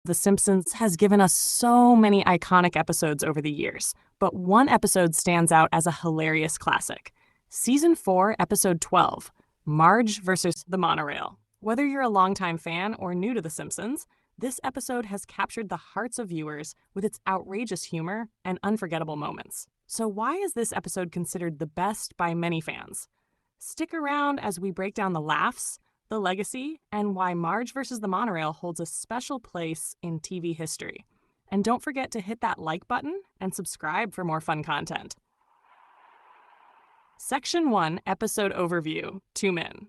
The Simpsons has given us so many iconic episodes over the years, but one episode stands out as a hilarious classic. Season 4, Episode 12, Marge versus the Monorail. Whether you're a longtime fan or new to The Simpsons, this episode has captured the hearts of viewers with its outrageous humor and unforgettable moments. So why is this episode considered the best by many fans? Stick around as we break down the laughs, the legacy, and why Marge vs. the Monorail holds a special place in TV history. And don't forget to hit that like button and subscribe for more fun content. Section 1, Episode Overview, 2 Men.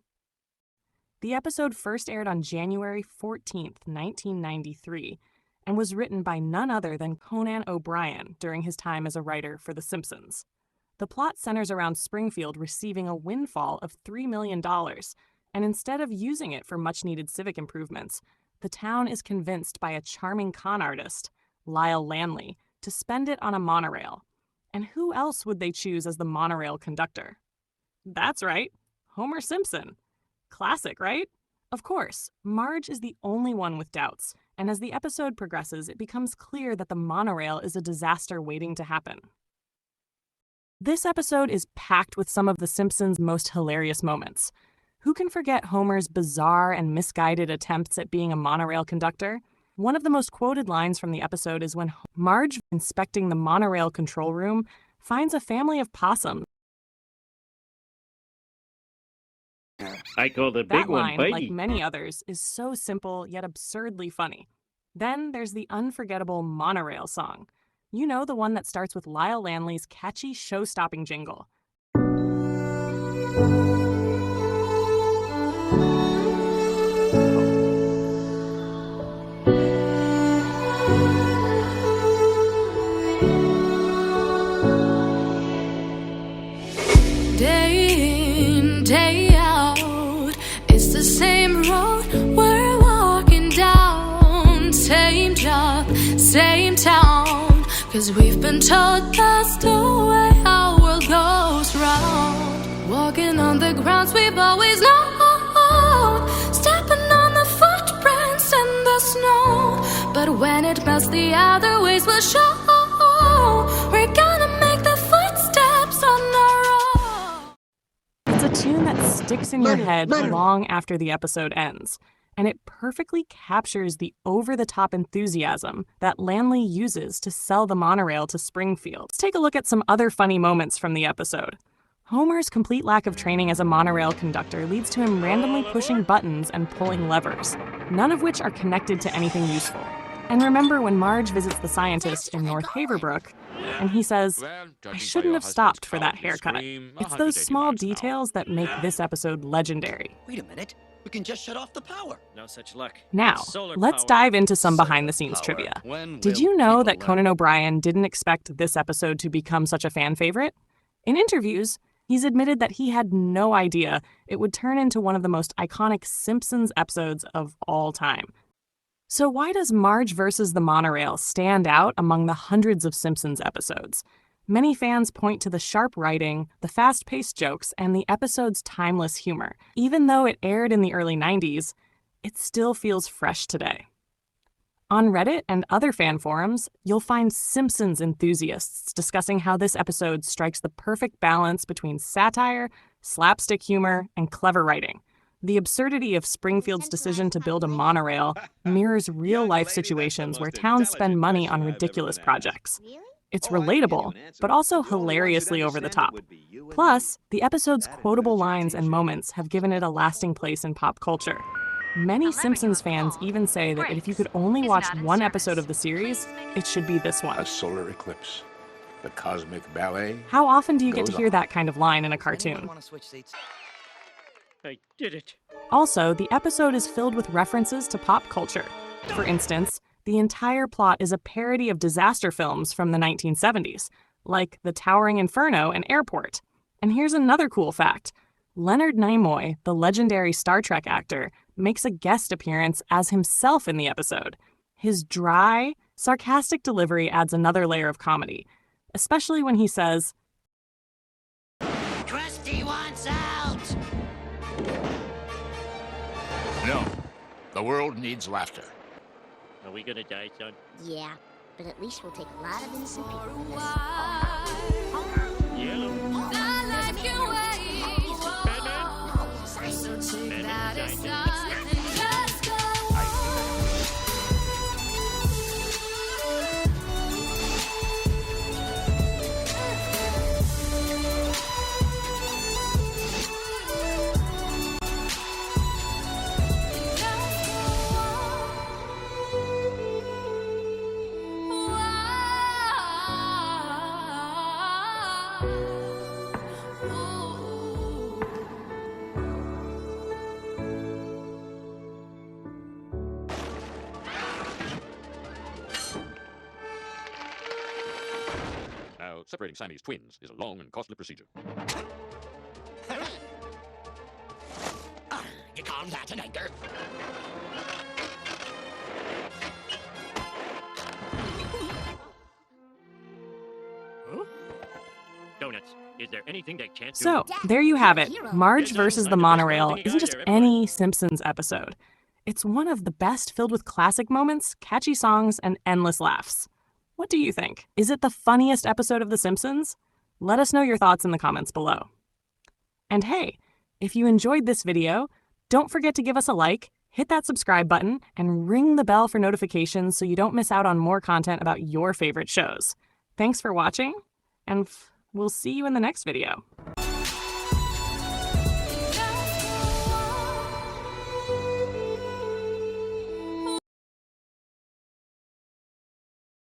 The episode first aired on January 14th, 1993, and was written by none other than Conan O'Brien during his time as a writer for The Simpsons. The plot centers around Springfield receiving a windfall of $3 million, and instead of using it for much-needed civic improvements, the town is convinced by a charming con artist, Lyle Lanley, to spend it on a monorail. And who else would they choose as the monorail conductor? That's right, Homer Simpson. Classic, right? Of course, Marge is the only one with doubts, and as the episode progresses, it becomes clear that the monorail is a disaster waiting to happen. This episode is packed with some of The Simpsons' most hilarious moments. Who can forget Homer's bizarre and misguided attempts at being a monorail conductor? One of the most quoted lines from the episode is when Marge, inspecting the monorail control room, finds a family of possums. I call the big one That line, Bitey. like many others, is so simple yet absurdly funny. Then there's the unforgettable Monorail song. You know, the one that starts with Lyle Lanley's catchy show-stopping jingle. Day in, day out, it's the same road we're walking down. Same job, same town, 'cause we've been told that's the way our world goes round. Walking on the grounds we've always known, stepping on the footprints in the snow. But when it melts, the other ways will show. We're gonna make the footsteps on our own. It's a tune that sticks in your head long after the episode ends, and it perfectly captures the over-the-top enthusiasm that Lanley uses to sell the monorail to Springfield. Let's take a look at some other funny moments from the episode. Homer's complete lack of training as a monorail conductor leads to him randomly pushing buttons and pulling levers, none of which are connected to anything useful. And remember when Marge visits the scientist in North Haverbrook, and he says, "I shouldn't have stopped for that haircut." It's those small details that make this episode legendary. Wait a minute. We can just shut off the power. No such luck. Now, Solar let's power. dive into some behind-the-scenes trivia. Did you know that Conan O'Brien didn't expect this episode to become such a fan favorite? In interviews, he's admitted that he had no idea it would turn into one of the most iconic Simpsons episodes of all time. So why does Marge vs. the Monorail stand out among the hundreds of Simpsons episodes? Many fans point to the sharp writing, the fast-paced jokes, and the episode's timeless humor. Even though it aired in the early 90s, it still feels fresh today. On Reddit and other fan forums, you'll find Simpsons enthusiasts discussing how this episode strikes the perfect balance between satire, slapstick humor, and clever writing. The absurdity of Springfield's decision to build a monorail mirrors real-life situations where towns spend money on ridiculous projects. It's relatable, but also hilariously over the top. Plus, the episode's quotable lines and moments have given it a lasting place in pop culture. Many Simpsons fans even say that if you could only watch one episode of the series, it should be this one. A solar eclipse. The cosmic ballet. How often do you get to hear that kind of line in a cartoon? Want to switch seats? I did it. Also, the episode is filled with references to pop culture. For instance, the entire plot is a parody of disaster films from the 1970s, like The Towering Inferno and Airport. And here's another cool fact. Leonard Nimoy, the legendary Star Trek actor, makes a guest appearance as himself in the episode. His dry, sarcastic delivery adds another layer of comedy, especially when he says, Krusty wants out! No. The world needs laughter. Are we gonna die, son? Yeah, but at least we'll take a lot of innocent people For a with us. while, Yellow. that life can wait. Batman. So take Batman that designed it. aside and just go. Now, separating Siamese twins is a long and costly procedure. You call that an anchor? Donuts. Is there anything they can't do? So, there you have it. Marge versus the Monorail isn't just any Simpsons episode. It's one of the best, filled with classic moments, catchy songs, and endless laughs. What do you think? Is it the funniest episode of The Simpsons? Let us know your thoughts in the comments below. And hey, if you enjoyed this video, don't forget to give us a like, hit that subscribe button, and ring the bell for notifications so you don't miss out on more content about your favorite shows. Thanks for watching, and we'll see you in the next video.